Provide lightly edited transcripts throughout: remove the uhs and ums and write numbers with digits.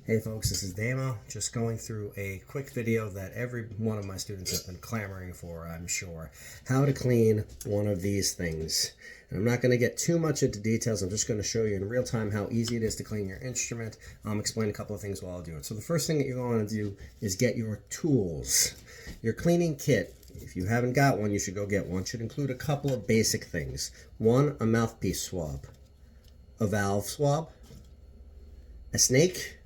Hey folks, this is Damo, just going through a quick video that every one of my students have been clamoring for, I'm sure. How to clean one of these things. And I'm not going to get too much into details, I'm just going to show you in real time how easy it is to clean your instrument. I'll explain a couple of things while I do it. So the first thing that you're going to do is get your tools. Your cleaning kit, if you haven't got one, you should go get one. Should include a couple of basic things. One, a mouthpiece swab, a valve swab, a snake,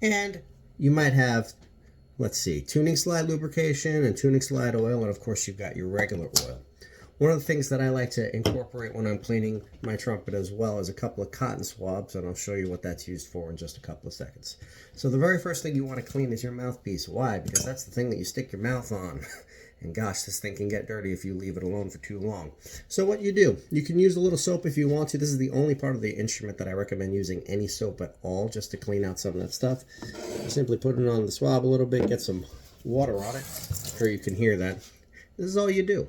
and you might have, let's see, tuning slide lubrication and tuning slide oil, and of course you've got your regular oil. One of the things that I like to incorporate when I'm cleaning my trumpet as well is a couple of cotton swabs, and I'll show you what that's used for in just a couple of seconds. So the very first thing you want to clean is your mouthpiece. Why? Because that's the thing that you stick your mouth on. And gosh, this thing can get dirty if you leave it alone for too long. So what you do, you can use a little soap if you want to. This is the only part of the instrument that I recommend using any soap at all, just to clean out some of that stuff. You simply put it on the swab a little bit, get some water on it. I'm sure you can hear that. This is all you do.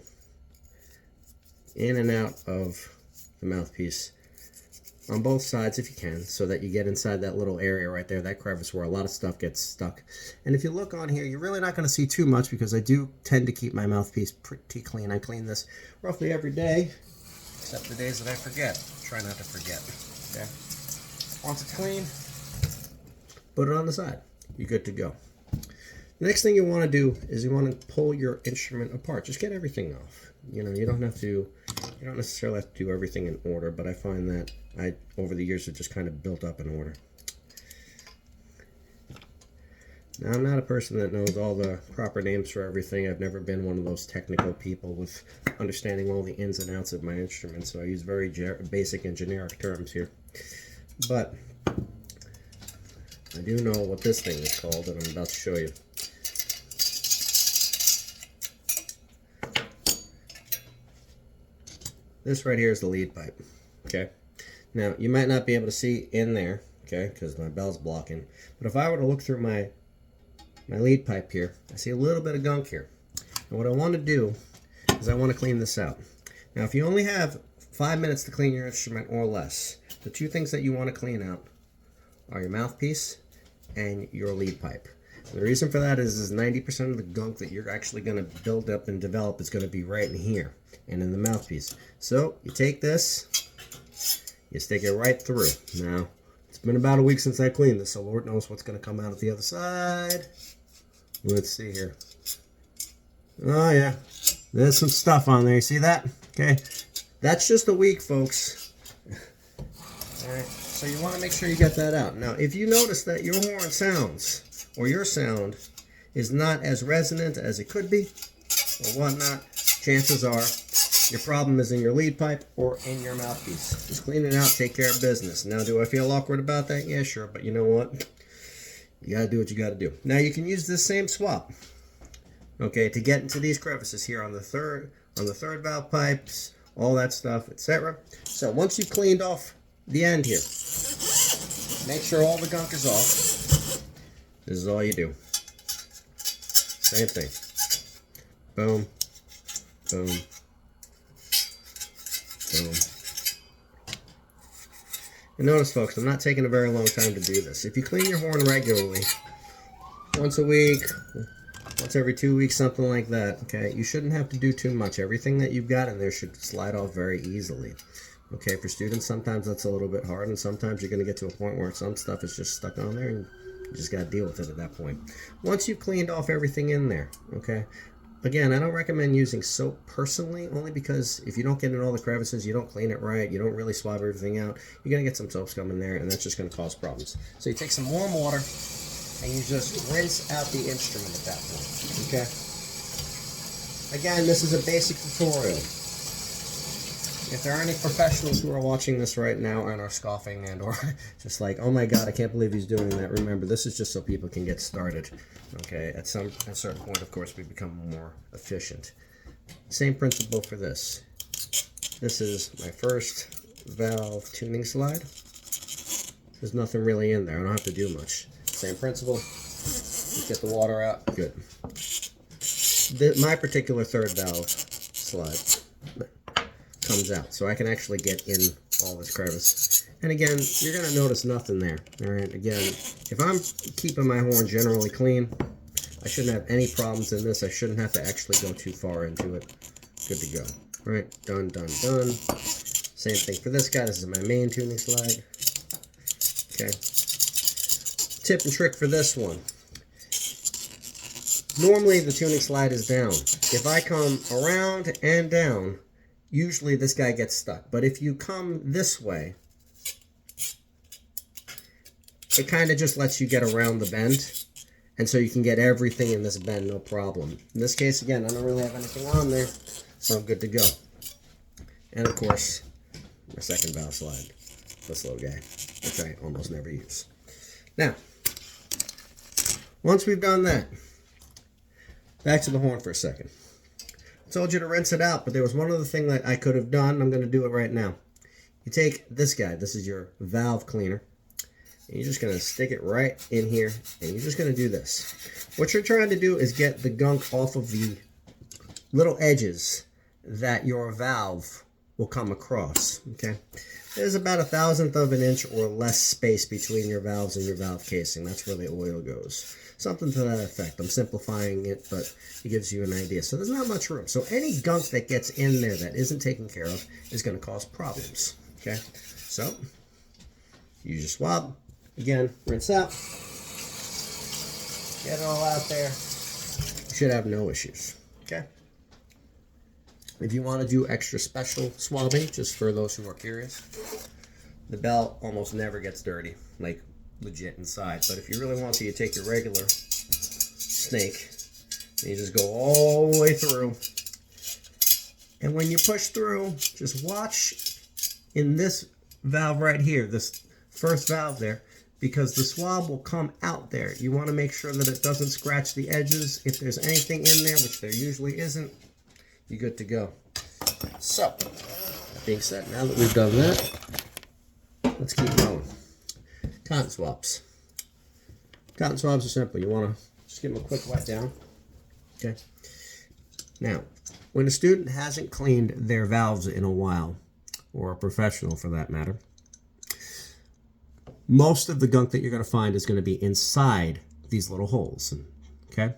In and out of the mouthpiece on both sides if you can, so that you get inside that little area right there, that crevice where a lot of stuff gets stuck. And if you look on here, you're really not going to see too much because I do tend to keep my mouthpiece pretty clean. I clean this roughly every day, except the days that I forget. Try not to forget. Okay. Once it's clean, put it on the side. You're good to go. The next thing you want to do is you want to pull your instrument apart. Just get everything off. You know, you don't necessarily have to do everything in order, but I find that over the years, have just kind of built up in order. Now, I'm not a person that knows all the proper names for everything. I've never been one of those technical people with understanding all the ins and outs of my instrument, so I use very basic and generic terms here. But I do know what this thing is called, and I'm about to show you. This right here is the lead pipe, okay? Now, you might not be able to see in there, okay, because my bell's blocking. But if I were to look through my lead pipe here, I see a little bit of gunk here. And what I want to do is I want to clean this out. Now, if you only have 5 minutes to clean your instrument or less, the two things that you want to clean out are your mouthpiece and your lead pipe. The reason for that is 90% of the gunk that you're actually going to build up and develop is going to be right in here and in the mouthpiece. So you take this, you stick it right through. Now, it's been about a week since I cleaned this, so Lord knows what's going to come out at the other side. Let's see here. Oh yeah, there's some stuff on there. You see that? Okay, that's just a week, folks. All right, so you want to make sure you get that out. Now, if you notice that your horn sounds, or your sound is not as resonant as it could be, or whatnot, chances are your problem is in your lead pipe or in your mouthpiece. Just clean it out, take care of business. Now, do I feel awkward about that? Yeah, sure, but you know what? You gotta do what you gotta do. Now, you can use this same swap, okay, to get into these crevices here on the third valve pipes, all that stuff, etc. So once you've cleaned off the end here, make sure all the gunk is off. This is all you do. Same thing. Boom, boom, boom. And notice, folks, I'm not taking a very long time to do this. If you clean your horn regularly, once a week, once every 2 weeks, something like that, okay, you shouldn't have to do too much. Everything that you've got in there should slide off very easily. Okay, for students, sometimes that's a little bit hard, and sometimes you're going to get to a point where some stuff is just stuck on there, and you just got to deal with it at that point. Once you've cleaned off everything in there, okay, again, I don't recommend using soap personally, only because if you don't get in all the crevices, you don't clean it right, you don't really swab everything out, you're going to get some soap scum in there, and that's just going to cause problems. So you take some warm water, and you just rinse out the instrument at that point, okay? Again, this is a basic tutorial. If there are any professionals who are watching this right now and are scoffing and or just like, oh my God, I can't believe he's doing that, remember, this is just so people can get started. Okay, at a certain point, of course, we become more efficient. Same principle for this. This is my first valve tuning slide. There's nothing really in there. I don't have to do much. Same principle. Just get the water out. Good. My particular third valve slide. comes out. So I can actually get in all this crevice. And again, you're going to notice nothing there. All right, again, if I'm keeping my horn generally clean, I shouldn't have any problems in this. I shouldn't have to actually go too far into it. Good to go. All right, done, done, done. Same thing for this guy. This is my main tuning slide. Okay. Tip and trick for this one. Normally the tuning slide is down. If I come around and down, usually this guy gets stuck. But if you come this way, it kind of just lets you get around the bend. And so you can get everything in this bend, no problem. In this case, again, I don't really have anything on there, so I'm good to go. And of course, my second valve slide, this little guy, which I almost never use. Now, once we've done that, back to the horn for a second. I told you to rinse it out, but there was one other thing that I could have done. I'm going to do it right now. You take this guy. This is your valve cleaner. And you're just going to stick it right in here, and you're just going to do this. What you're trying to do is get the gunk off of the little edges that your valve will come across, okay? There's about 1/1000th of an inch or less space between your valves and your valve casing. That's where the oil goes. Something to that effect. I'm simplifying it, but it gives you an idea. So there's not much room. So any gunk that gets in there that isn't taken care of is going to cause problems, okay? So use your swab. Again, rinse out. Get it all out there. You should have no issues, okay? If you want to do extra special swabbing, just for those who are curious, the bell almost never gets dirty, like legit inside. But if you really want to, you take your regular snake and you just go all the way through. And when you push through, just watch in this valve right here, this first valve there, because the swab will come out there. You want to make sure that it doesn't scratch the edges. If there's anything in there, which there usually isn't, you're good to go. So, that being said, now that we've done that, let's keep going. Cotton swabs. Cotton swabs are simple. You want to just give them a quick wet down. Okay. Now, when a student hasn't cleaned their valves in a while, or a professional for that matter, most of the gunk that you're going to find is going to be inside these little holes, okay?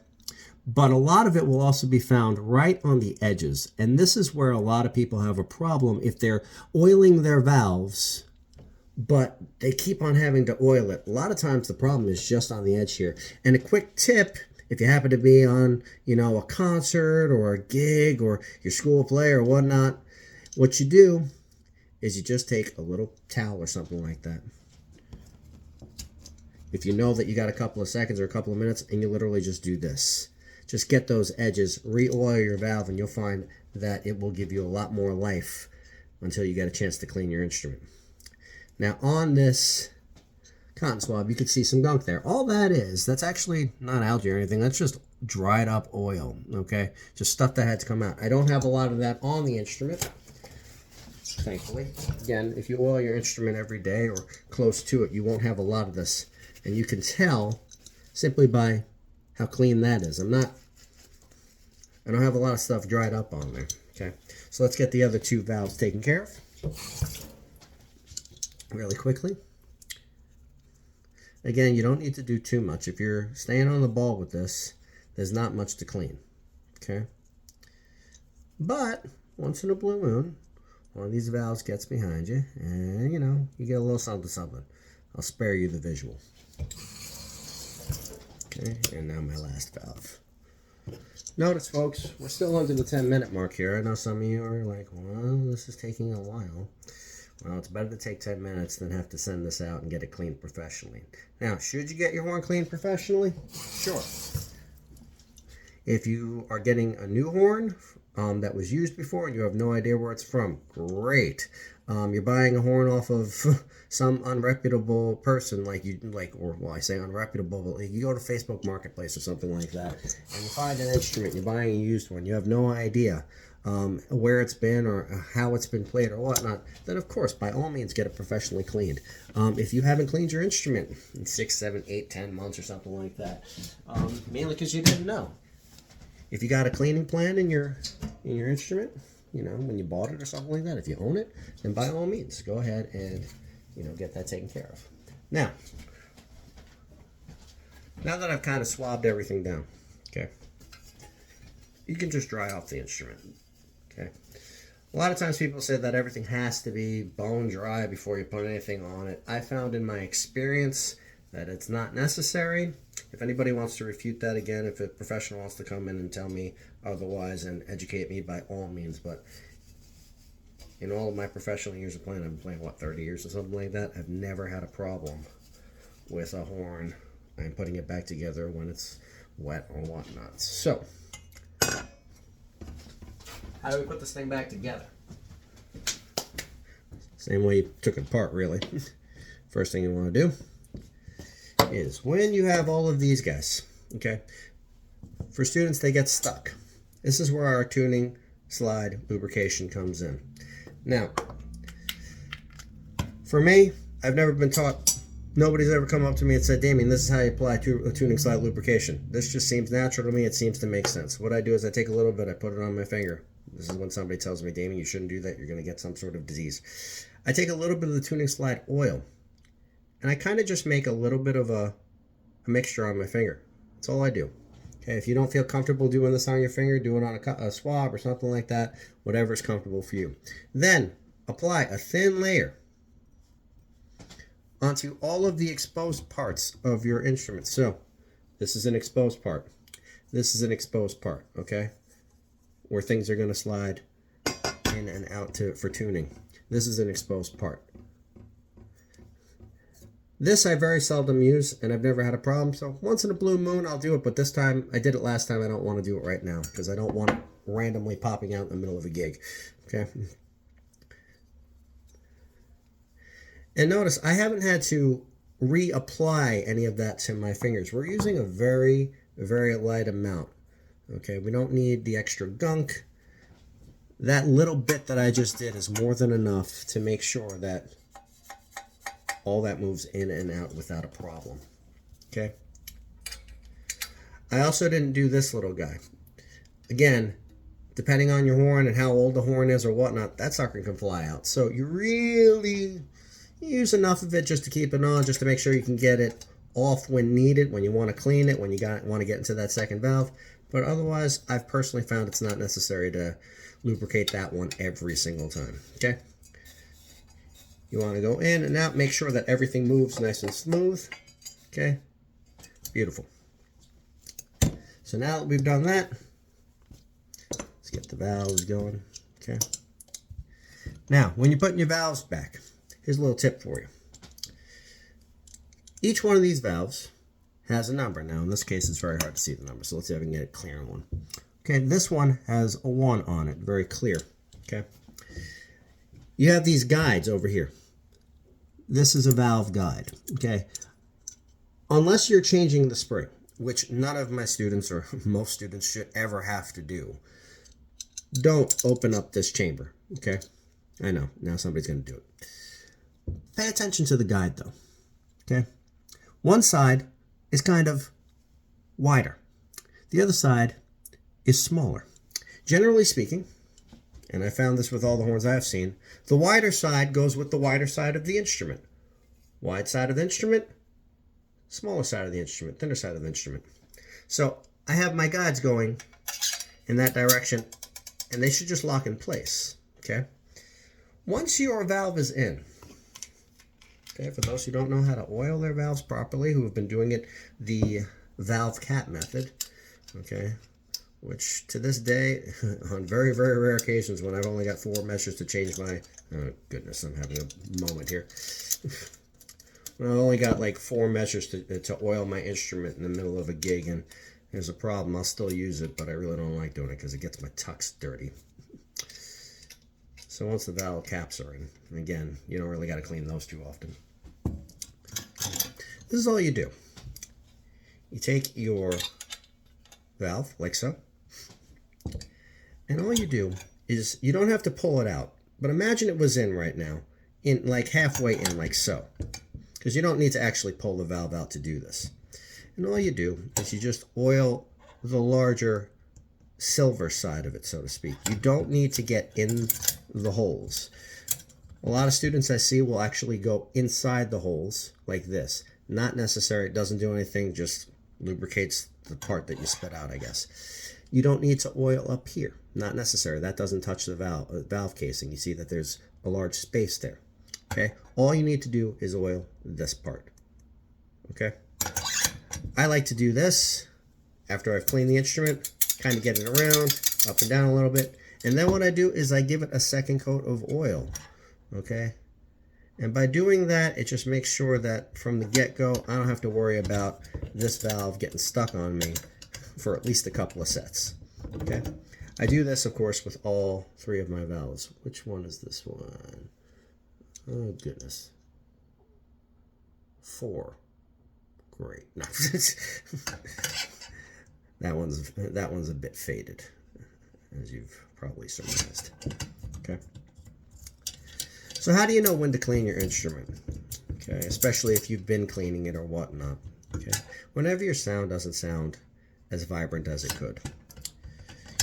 But a lot of it will also be found right on the edges, and this is where a lot of people have a problem if they're oiling their valves, but they keep on having to oil it. A lot of times the problem is just on the edge here. And a quick tip, if you happen to be on, you know, a concert or a gig or your school play or whatnot, what you do is you just take a little towel or something like that. If you know that you got a couple of seconds or a couple of minutes, and you literally just do this. Just get those edges, re-oil your valve, and you'll find that it will give you a lot more life until you get a chance to clean your instrument. Now on this cotton swab, you can see some gunk there. All that is, that's actually not algae or anything. That's just dried up oil, okay? Just stuff that had to come out. I don't have a lot of that on the instrument, thankfully. Again, if you oil your instrument every day or close to it, you won't have a lot of this. And you can tell simply by how clean that is. I don't have a lot of stuff dried up on there. Okay, so let's get the other two valves taken care of really quickly. Again, you don't need to do too much. If you're staying on the ball with this, there's not much to clean. Okay, but once in a blue moon, one of these valves gets behind you, and you know, you get a little something. I'll spare you the visual. Okay, and now my last valve. Notice, folks, we're still under the 10-minute mark here. I know some of you are like, well, this is taking a while. Well, it's better to take 10 minutes than have to send this out and get it cleaned professionally. Now, should you get your horn cleaned professionally? Sure. If you are getting a new horn that was used before and you have no idea where it's from, great. You're buying a horn off of some unreputable person, I say unreputable, but like you go to Facebook Marketplace or something like that, and you find an instrument, you're buying a used one, you have no idea where it's been or how it's been played or whatnot, then of course, by all means, get it professionally cleaned. If you haven't cleaned your instrument in 6, 7, 8, 10 months or something like that, mainly because you didn't know. If you got a cleaning plan in your instrument, you know, when you bought it or something like that. If you own it, then by all means, go ahead and, you know, get that taken care of. Now that I've kind of swabbed everything down, okay, you can just dry off the instrument, okay? A lot of times people say that everything has to be bone dry before you put anything on it. I found in my experience that it's not necessary. If anybody wants to refute that again, if a professional wants to come in and tell me otherwise and educate me, by all means. But in all of my professional years of playing, I've been playing, what, 30 years or something like that? I've never had a problem with a horn and putting it back together when it's wet or whatnot. So, how do we put this thing back together? Same way you took it apart, really. First thing you want to do is when you have all of these guys, okay, for students, they get stuck. This is where our tuning slide lubrication comes in. Now, for me, I've never been taught, nobody's ever come up to me and said, Damien, this is how you apply a tuning slide lubrication. This just seems natural to me. It seems to make sense. What I do is I take a little bit, I put it on my finger. This is when somebody tells me, Damien, you shouldn't do that. You're going to get some sort of disease. I take a little bit of the tuning slide oil, and I kind of just make a little bit of a mixture on my finger. That's all I do. Okay, if you don't feel comfortable doing this on your finger, do it on a swab or something like that, whatever is comfortable for you. Then apply a thin layer onto all of the exposed parts of your instrument. So this is an exposed part. This is an exposed part, okay, where things are going to slide in and out for tuning. This is an exposed part. This I very seldom use, and I've never had a problem, so once in a blue moon I'll do it, but this time, I did it last time, I don't want to do it right now, because I don't want it randomly popping out in the middle of a gig, okay? And notice, I haven't had to reapply any of that to my fingers. We're using a very, very light amount, okay? We don't need the extra gunk. That little bit that I just did is more than enough to make sure that all that moves in and out without a problem, okay? I also didn't do this little guy. Again, depending on your horn and how old the horn is or whatnot, that sucker can fly out. So you really use enough of it just to keep it on, just to make sure you can get it off when needed, when you want to clean it, when you want to get into that second valve. But otherwise, I've personally found it's not necessary to lubricate that one every single time, okay? You want to go in and out, make sure that everything moves nice and smooth, okay? Beautiful. So now that we've done that, let's get the valves going, okay? Now, when you're putting your valves back, here's a little tip for you. Each one of these valves has a number. Now, in this case, it's very hard to see the number, so let's see if I can get it clear on one. Okay, this one has a 1 on it, very clear, okay? You have these guides over here. This is a valve guide, okay? Unless you're changing the spring, which none of my students or most students should ever have to do, don't open up this chamber, okay? I know, now somebody's going to do it. Pay attention to the guide, though, okay? One side is kind of wider. The other side is smaller. Generally speaking, and I found this with all the horns I've seen, the wider side goes with the wider side of the instrument. Wide side of the instrument, smaller side of the instrument, thinner side of the instrument. So I have my guides going in that direction, and they should just lock in place, okay? Once your valve is in, okay, for those who don't know how to oil their valves properly, who have been doing it the valve cap method, okay, which to this day, on very, very rare occasions when I've only got 4 measures to change my, oh goodness, I'm having a moment here. When I only got like 4 measures to oil my instrument in the middle of a gig, and there's a problem, I'll still use it, but I really don't like doing it because it gets my tucks dirty. So once the valve caps are in, again, you don't really got to clean those too often. This is all you do. You take your valve, like so, and all you do is, you don't have to pull it out, but imagine it was in right now, in like halfway in, like so, because you don't need to actually pull the valve out to do this. And all you do is you just oil the larger silver side of it, so to speak. You don't need to get in the holes. A lot of students I see will actually go inside the holes like this. Not necessary. It doesn't do anything, just lubricates the part that you spit out, I guess. You don't need to oil up here. Not necessary. That doesn't touch the valve casing. You see that there's a large space there. Okay? All you need to do is oil this part. Okay? I like to do this after I've cleaned the instrument, kind of get it around, up and down a little bit. And then what I do is I give it a second coat of oil. Okay? And by doing that, it just makes sure that from the get-go, I don't have to worry about this valve getting stuck on me for at least a couple of sets. Okay? I do this, of course, with all 3 of my valves. Which one is this one? Oh, goodness. 4. Great. No. That one's a bit faded, as you've probably surmised. Okay? So how do you know when to clean your instrument? Okay, especially if you've been cleaning it or whatnot. Okay, whenever your sound doesn't sound as vibrant as it could,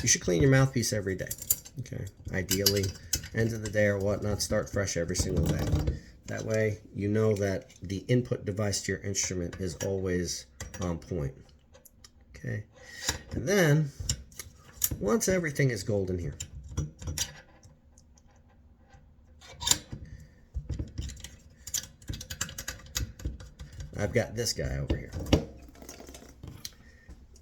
you should clean your mouthpiece every day. Okay, ideally, end of the day or whatnot, start fresh every single day. That way, you know that the input device to your instrument is always on point. Okay, and then once everything is golden here, I've got this guy over here.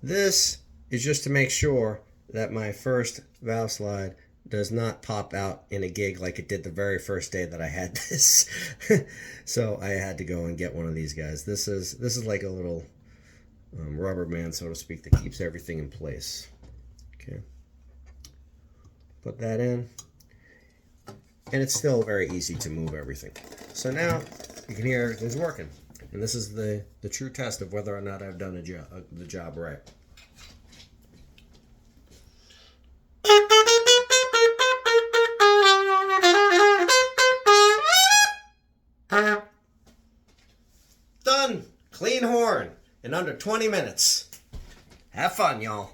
This is just to make sure that my first valve slide does not pop out in a gig like it did the very first day that I had this. So I had to go and get one of these guys. This is like a little rubber band, so to speak, that keeps everything in place. Okay. Put that in. And it's still very easy to move everything. So now you can hear everything's working. And this is the true test of whether or not I've done the job right. Done! Clean horn in under 20 minutes. Have fun, y'all.